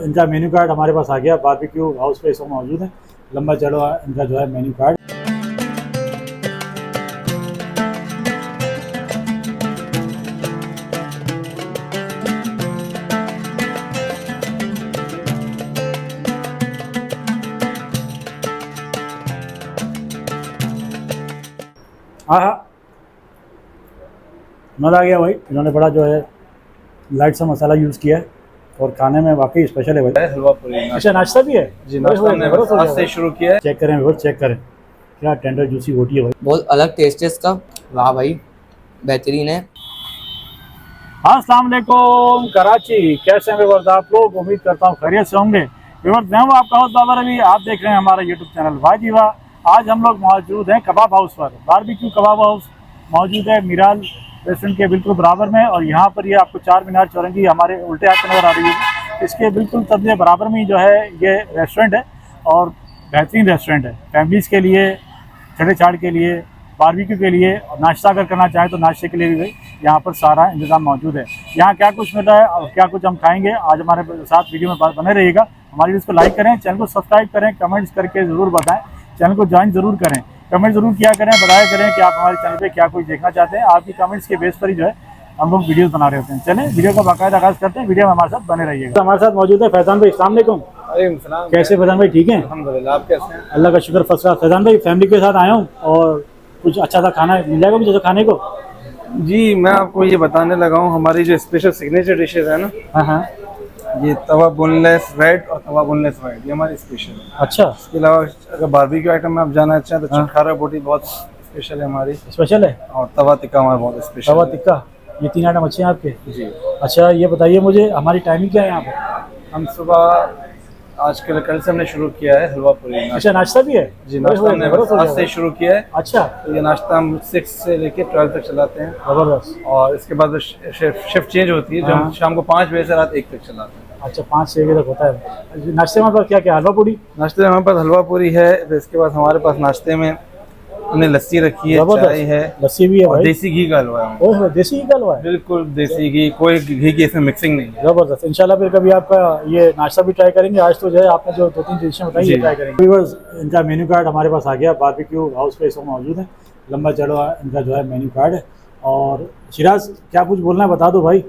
इनका menu card हमारे पास आ गया। बारबेक्यू हाउस पे इस वक्त मौजूद है। लंबा चौड़ा इनका जो है मेन्यू कार्ड। हाँ हाँ, मज़ा आ गया भाई। इन्होंने बड़ा जो है लाइट सा मसाला यूज़ किया है और खाने में वाकई स्पेशल है भाई। हलवा पूरी। अच्छा, नाश्ता भी है जी, नाश्ता हमने बस आज से शुरू किया है। चेक करें व्यूअर, चेक करें, क्या टेंडर जूसी रोटी है भाई। बहुत अलग टेस्ट है इसका। वाह भाई, बेहतरीन है। हाँ, अस्सलाम वालेकुम कराची, कैसे हैं व्यूअर्स आप लोग? उम्मीद करता हूँ खैरियत से होंगे। व्यूअर्स, मैं हूँ आपका होस्ट बाबर अली, आप देख रहे हैं हमारा यूट्यूब चैनल वाजीवा। आज हम लोग मौजूद हैं कबाब हाउस पर। बारबेक्यू कबाब हाउस मौजूद है मीराल रेस्टोरेंट के बिल्कुल बराबर में। और यहाँ पर ये आपको चार मीनार चौरंगी हमारे उल्टे हाथ में नज़र आ रही है। इसके बिल्कुल तबले बराबर में ही जो है ये रेस्टोरेंट है और बेहतरीन रेस्टोरेंट है। फैमिलीज़ के लिए, छठे छाड़ के लिए, बारबेक्यू के लिए, नाश्ता अगर करना चाहें तो नाश्ते के लिए भी यहाँ पर सारा इंतज़ाम मौजूद है। यहाँ क्या कुछ मिल रहा है और क्या कुछ हम खाएंगे, आज हमारे साथ वीडियो में बने रहिएगा। हमारी वीडियो को लाइक करें, चैनल को सब्सक्राइब करें, कमेंट्स करके ज़रूर बताएं, चैनल को ज्वाइन ज़रूर करें, कमेंट ज़रूर किया करें, बताया करें कि आप हमारे चैनल पे क्या कुछ देखना चाहते हैं। आपकी कमेंट्स के बेस पर ही जो है हम लोग वीडियोस बना रहे होते हैं। चलें वीडियो का बाकायदा आगाज़ करते हैं। वीडियो में हमारे साथ बने रहिएगा। तो हमारे साथ मौजूद है फैजान भाई। अस्सलाम वालेकुम। कैसे फैजान भाई, ठीक हैं? अल्हम्दुलिल्लाह, आप कैसे हैं? अल्लाह का शुक्र, फर्स्ट क्लास। फैजान भाई, फैमिली के साथ आया हूँ और कुछ अच्छा सा खाना मिल जाएगा मुझे खाने को? जी, मैं आपको ये बताने लगा हूँ, हमारी जो स्पेशल सिग्नेचर डिशेज है ना, हाँ हाँ, ये तवा बोनलेस रेड और तवा बोनलेस वाइट, ये हमारी स्पेशल है। अच्छा, इसके अलावा अगर बारबेक्यू आइटम में आप जानना चाहें तो हाँ। चटखारा बोटी बहुत स्पेशल है हमारी, स्पेशल है। और तवा टिक्का हमारा बहुत स्पेशल तवा है। टिक्का, ये तीन आइटम अच्छे हैं आपके? जी, अच्छा, ये बताइए मुझे हमारी टाइमिंग क्या है यहाँ पर? हम सुबह आजकल कल से हमने शुरू किया है हलवा पूरी। अच्छा, नाश्ता भी है? जी, नाश्ता हमने बस आज से शुरू किया है। अच्छा, तो ये नाश्ता हम 6 से लेके 12 तक चलाते हैं, जबरदस्त। और इसके बाद शिफ्ट चेंज होती है, जो हम हाँ। शाम को 5 बजे से रात 1 तक चलाते हैं। अच्छा, 5 से 6 तक होता है। नाश्ते में क्या क्या, हलवा पूड़ी? नाश्ते में हमारे पास हलवा पूरी है, तो इसके बाद हमारे पास नाश्ते में हमने लस्सी रखी है, चाय है, लस्सी भी है और भाई। देसी घी का हलवा है। ओह, देसी घी का हलवा है? बिल्कुल देसी घी, कोई घी की इसमें मिक्सिंग नहीं है। जबरदस्त। इंशाल्लाह फिर कभी आपका ये नाश्ता भी ट्राई करेंगे। आज तो जो है आपने जो 2-3 डिशें बताई ये ट्राई करेंगे। व्यूअर्स, इनका मेन्यू कार्ड हमारे पास आ गया। बारबेक्यू हाउस पे इस वक्त मौजूद है। लंबा चौड़ा इनका जो है मेन्यू कार्ड है। और शिराज, क्या कुछ बोलना है बता दो भाई।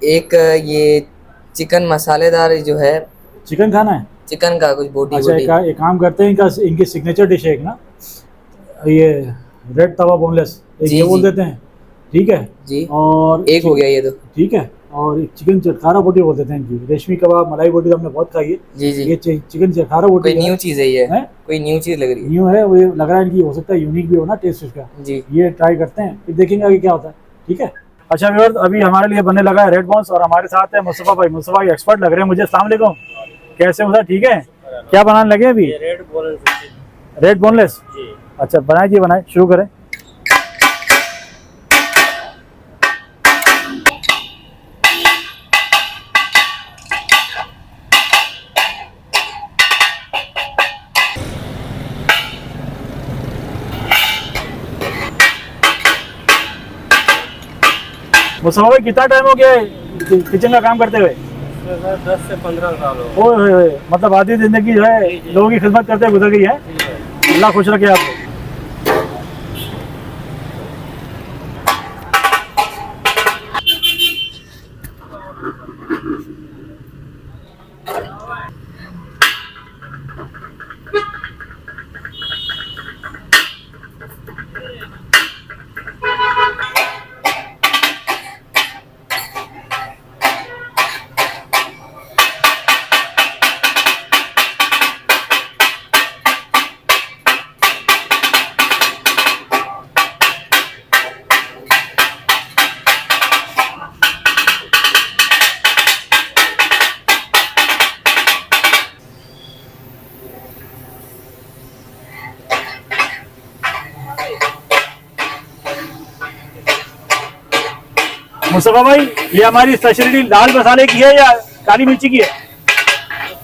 एक ये चिकन मसालेदार जो है, चिकन खाना है? चिकन का कुछ बोटी अच्छा, बोटी। एक काम करते हैं, इनकी सिग्नेचर डिश है एक ना, ये रेड तवा बोनलेस, जी, ये बोल जी। देते हैं, ठीक है जी, और एक हो गया ये तो। ठीक है। और एक चिकन चटखारा बोटी बोल देते हैं इनकी। रेशमी कबाब, मलाई बोटी तो हमने बहुत खाई है। जी जी, ये चिकन चटखारा बोटी कोई न्यू चीज है ये, है, कोई न्यू चीज लग रही है। न्यू है। वो लग रहा है इनकी, हो सकता है यूनिक भी हो ना टेस्ट इसका। जी, ये ट्राई करते हैं, फिर देखेंगे आगे क्या होता है। ठीक है। अच्छा व्यूअर्स, अभी हमारे लिए बनने लगा है रेड बॉन्स और हमारे साथ है मुस्तफा भाई। मुस्तफा भाई एक्सपर्ट लग रहे हैं मुझे। अस्सलाम वालेकुम, कैसे हो सर? ठीक है। क्या बनाने लगे अभी? Red boneless. अच्छा, बनाइए, बनाए, शुरू करें। मुस्तफा भाई, कितना टाइम हो गया है किचन का काम करते हुए? 10 से 15 साल हो। ओए, मतलब आधी जिंदगी जो है लोगों की खिदमत करते हुए गुजर गई है। अल्लाह खुश रखे आपको। मुस्तफा भाई, ये हमारी स्पेशलिटी लाल मसाले की है या काली मिर्ची की है?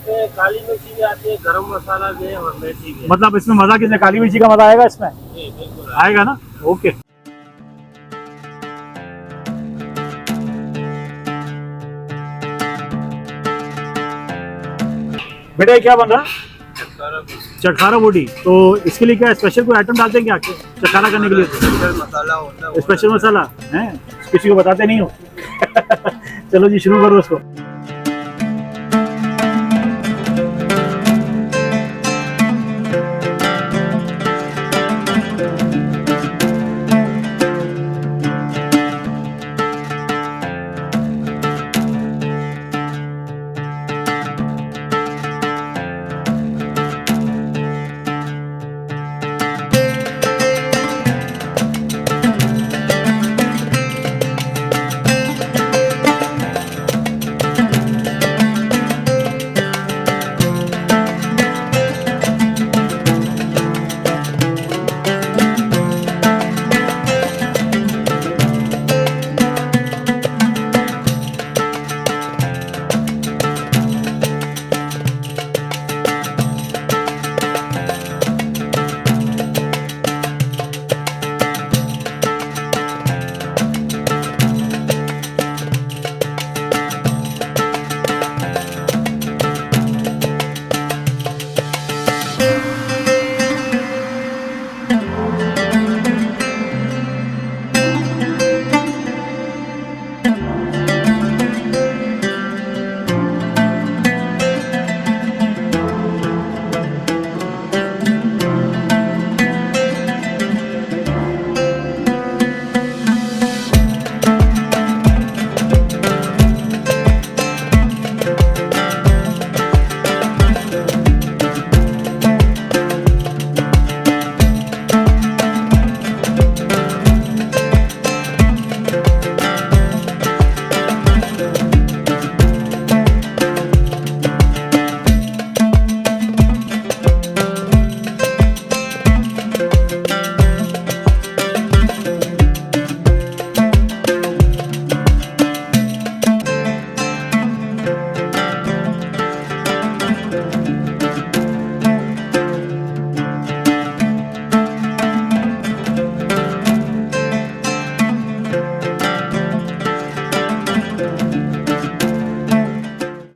काली मिर्ची भी आती है, गरम मसाला भी है और मेथी भी है। मतलब इसमें मजा किसने, काली मिर्ची का मजा आएगा इसमें? जी बिल्कुल आएगा ना। ओके। बेटा ये क्या बन रहा है? चटखारा बोटी। तो इसके लिए क्या स्पेशल कोई आइटम डालते हैं क्या चटखारा करने के लिए? स्पेशल मसाला होता है। स्पेशल मसाला है, किसी को बताते नहीं हो। चलो जी शुरू करो उसको।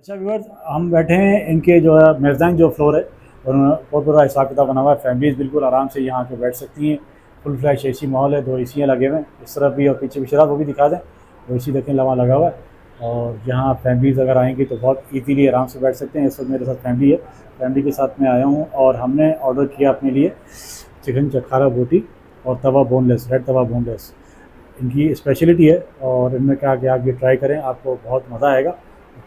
अच्छा व्यूअर्स, हम बैठे हैं इनके जो है मेज़बान जो फ्लोर है, और बहुत बड़ा हिसाब किताब बना हुआ है। फैमिलीज बिल्कुल आराम से यहाँ पे बैठ सकती हैं। फुल फ्लैश एसी माहौल है, 2 एसी लगे हुए हैं इस तरफ भी और पीछे भी। शराब वो भी दिखा दें, वो एसी देखें लगा हुआ है। और यहाँ फैमिलीज़ अगर आएंगी तो बहुत ईजीली आराम से बैठ सकते हैं। इस वक्त मेरे साथ फैमिली है, फैमिली के साथ मैं आया हूँ और हमने ऑर्डर किया अपने लिए चिकन चटखारा बोटी और तवा बोनलेस, रेड तवा बोनलेस इनकी स्पेशलिटी है। और इनमें क्या कि आप ये ट्राई करें, आपको बहुत मज़ा आएगा।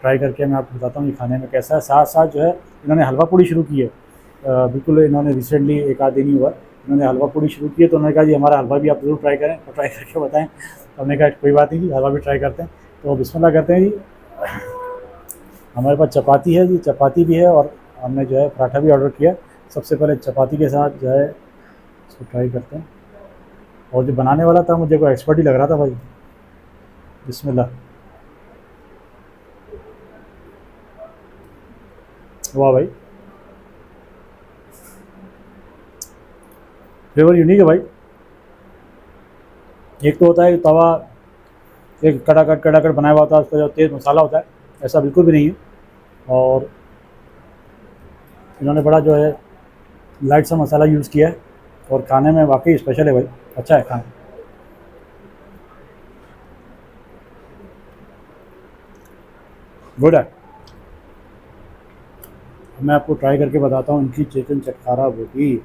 ट्राई करके मैं आपको बताता हूँ ये खाने में कैसा है। साथ साथ जो है इन्होंने हलवा पूड़ी शुरू की है। बिल्कुल इन्होंने रिसेंटली 1 आध दिन ही हुआ, इन्होंने हलवा पूड़ी शुरू की है। तो उन्होंने कहा जी हमारा हलवा भी आप ज़रूर ट्राई करें, और ट्राई करके बताएं। तो हमने कहा कोई बात नहीं जी, हलवा भी ट्राई करते हैं। तो बिस्मिल्लाह करते हैं जी। हमारे पास चपाती है जी, चपाती भी है, और हमने जो है पराठा भी ऑर्डर किया। सबसे पहले चपाती के साथ जो है इसको ट्राई करते हैं। और जो बनाने वाला था मुझे कोई एक्सपर्ट ही लग रहा था भाई। बिस्मिल्लाह। वाह भाई, फ्लेवर यूनिक है भाई। एक तो होता है तवा एक कड़ाकट बनाया हुआ होता है, उसका जो तेज़ मसाला होता है, ऐसा बिल्कुल भी नहीं है। और इन्होंने बड़ा जो है लाइट सा मसाला यूज़ किया है, और खाने में वाकई स्पेशल है भाई, अच्छा है खाना। गुड है। मैं आपको ट्राई करके बताता हूँ इनकी चिकन चटखारा बोटी।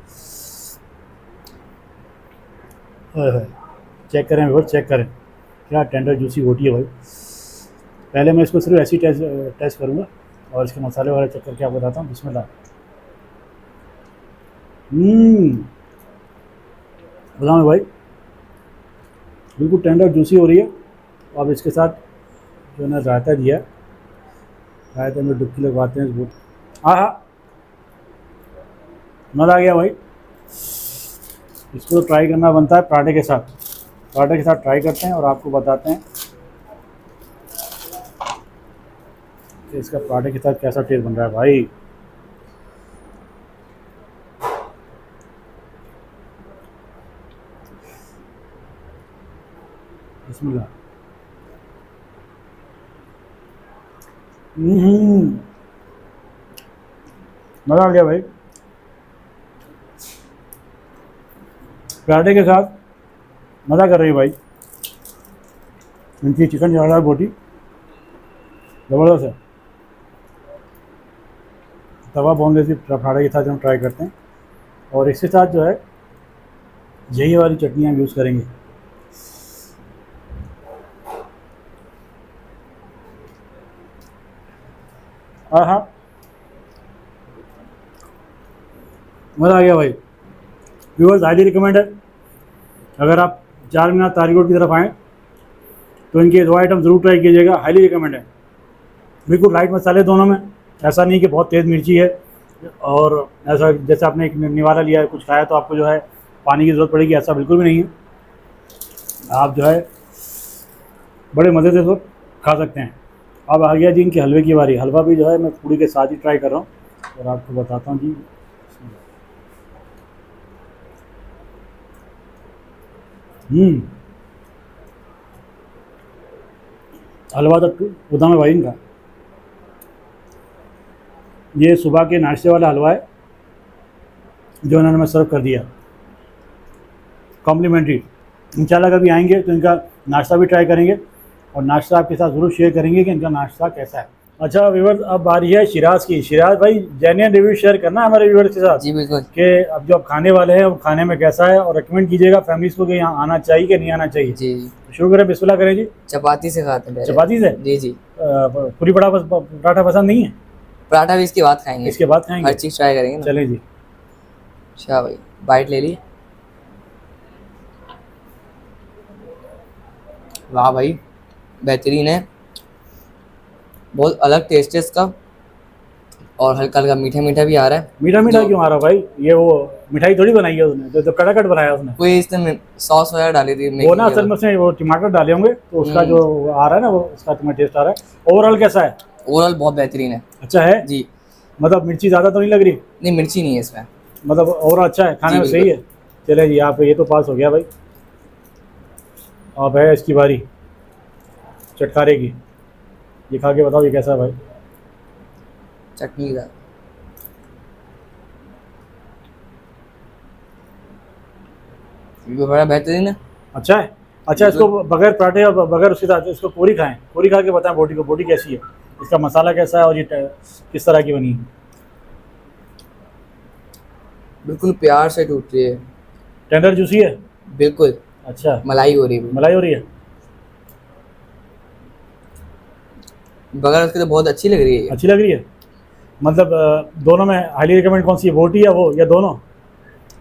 चेक करें व्यूअर, चेक करें क्या टेंडर जूसी बोटी है भाई। पहले मैं इसको सिर्फ ऐसी टेस्ट करूँगा और इसके मसाले वगैरह चेक करके आपको बताता हूँ। बिस्मिल्लाह। बताऊँ भाई, बिल्कुल टेंडर जूसी हो रही है। अब इसके साथ जो है रायता दिया है, रायते में डुबकी लगवाते हैं इस बोटी। हाँ, मज़ा आ गया भाई। इसको ट्राई करना बनता है पराठे के साथ। पराठे के साथ ट्राई करते हैं और आपको बताते हैं कि इसका पराठे के साथ कैसा टेस्ट बन रहा है भाई। बिस्मिल्लाह। मज़ा आ गया भाई। पराठे के साथ मज़ा कर रही है भाई। इनकी चिकन जवाहर बोटी ज़बरदस्त है। तवा बोनलेस पराठे के साथ हम ट्राई करते हैं और इसके साथ जो है यही वाली चटनियाँ यूज़ करेंगे। हाँ हाँ, मज़ा आ गया भाई। व्यूअर्स हाईली रिकमेंड है। अगर आप चार मीनार तारी रोड की तरफ आएँ तो इनके 2 आइटम ज़रूर ट्राई कीजिएगा। हाईली रिकमेंड है। बिल्कुल लाइट मसाले दोनों में, ऐसा नहीं कि बहुत तेज़ मिर्ची है और ऐसा जैसे आपने एक निवाला लिया है कुछ खाया तो आपको जो है पानी की ज़रूरत पड़ेगी, ऐसा बिल्कुल भी नहीं है। आप जो है बड़े मज़े से इसको खा सकते हैं। अब आ गया जी इनके हलवे की बारी। हलवा भी जो है मैं पूड़ी के साथ ही ट्राई कर रहा हूँ और आपको बताता हूँ जी। हलवा तो उदा में भाई इनका, ये सुबह के नाश्ते वाला हलवा है जो इन्होंने मैं सर्व कर दिया कॉम्प्लीमेंट्री। इंशाल्लाह कभी आएंगे तो इनका नाश्ता भी ट्राई करेंगे और नाश्ता आपके साथ ज़रूर शेयर करेंगे कि इनका नाश्ता कैसा है। अच्छा व्यूअर्स, अब बारी है शिराज की। शिराज भाई जेन्युइन रिव्यू शेयर करना है हमारे व्यूअर्स के साथ जी बिल्कुल। कि अब जो आप खाने वाले हैं वो खाने में कैसा है और रिकमेंड कीजिएगा फैमिलीज को कि यहाँ आना चाहिए कि नहीं आना चाहिए। जी शुरू करें, बिस्मिल्लाह करें जी। चपाती से खाते हैं पहले। चपाती से? जी जी। पूरी पराठा पसंद नहीं है? पराठा भी इसके बाद खाएंगे। इसके बाद खाएंगे, हर चीज़ ट्राई करेंगे ना। चलें जी। अच्छा भाई, बाइट ले ली। वाह भाई, बेहतरीन है। बहुत अलग टेस्ट है इसका और हल्का हल्का मीठा मीठा भी आ रहा है। मीठा मीठा क्यों आ रहा भाई? ये वो मिठाई थोड़ी बनाई है उसने, जो कड़ाकट बनाया उसने। कोई इसने सॉस वगैरह डाली थी वो ना असल में उसने वो टमाटर डाले होंगे तो उसका जो आ रहा है ना वो उसका तुम्हें टेस्ट आ रहा है। ओवरऑल कैसा है? ओवरऑल बहुत बेहतरीन है। अच्छा है जी। मतलब मिर्ची ज़्यादा तो नहीं लग रही? नहीं, मिर्ची नहीं है इसमें। मतलब ओवरऑल अच्छा है, खाने में जी, सही है। चले जी, यहाँ पे ये तो पास हो गया भाई। अब है इसकी बारी चटखारे की। ये खा के बताओ ये कैसा है भाई? चटनी का ये बड़ा बेहतरीन है। अच्छा है। अच्छा, इसको बगैर पराठे और बगैर उसके साथ इसको पूरी खाएं, पूरी खा के बताएं बोटी को, बोटी कैसी है, इसका मसाला कैसा है और ये किस तरह की बनी है? बिल्कुल प्यार से टूट रही है। टेंडर जूसी है? बिल्कुल अच्छा, मलाई हो रही है। मलाई हो रही है। बगैर उसके तो बहुत अच्छी लग रही है ये। अच्छी लग रही है। मतलब दोनों में हाईली रिकमेंड कौन सी है, बोटी या वो या दोनों?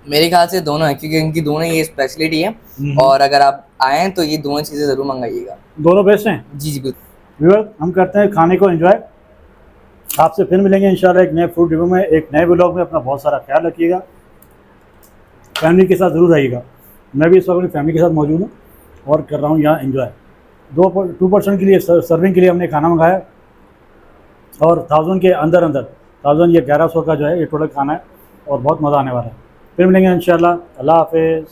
मेरे ख्याल से दोनों है क्योंकि इनकी दोनों ये स्पेशलिटी है और अगर आप आएँ तो ये दोनों चीज़ें ज़रूर मंगाइएगा। दोनों बेस्ट हैं। जी जी बिल्कुल। व्यूअर, हम करते हैं खाने को एंजॉय। आपसे फिर मिलेंगे इंशाल्लाह एक नए फूड रिव्यू में, एक नए व्लॉग में। अपना बहुत सारा ख्याल रखिएगा, फैमिली के साथ ज़रूर आइएगा। मैं भी इस वक्त अपनी फैमिली के साथ मौजूद हूँ और कर रहा हूँ यहाँ एंजॉय। 2 पर्सन के लिए सर्विंग के लिए हमने खाना मंगाया और 1000 के अंदर 1000 ये 1100 का जो है ये टोटल खाना है और बहुत मज़ा आने वाला है। फिर मिलेंगे इंशाल्लाह। अल्लाह हाफिज़।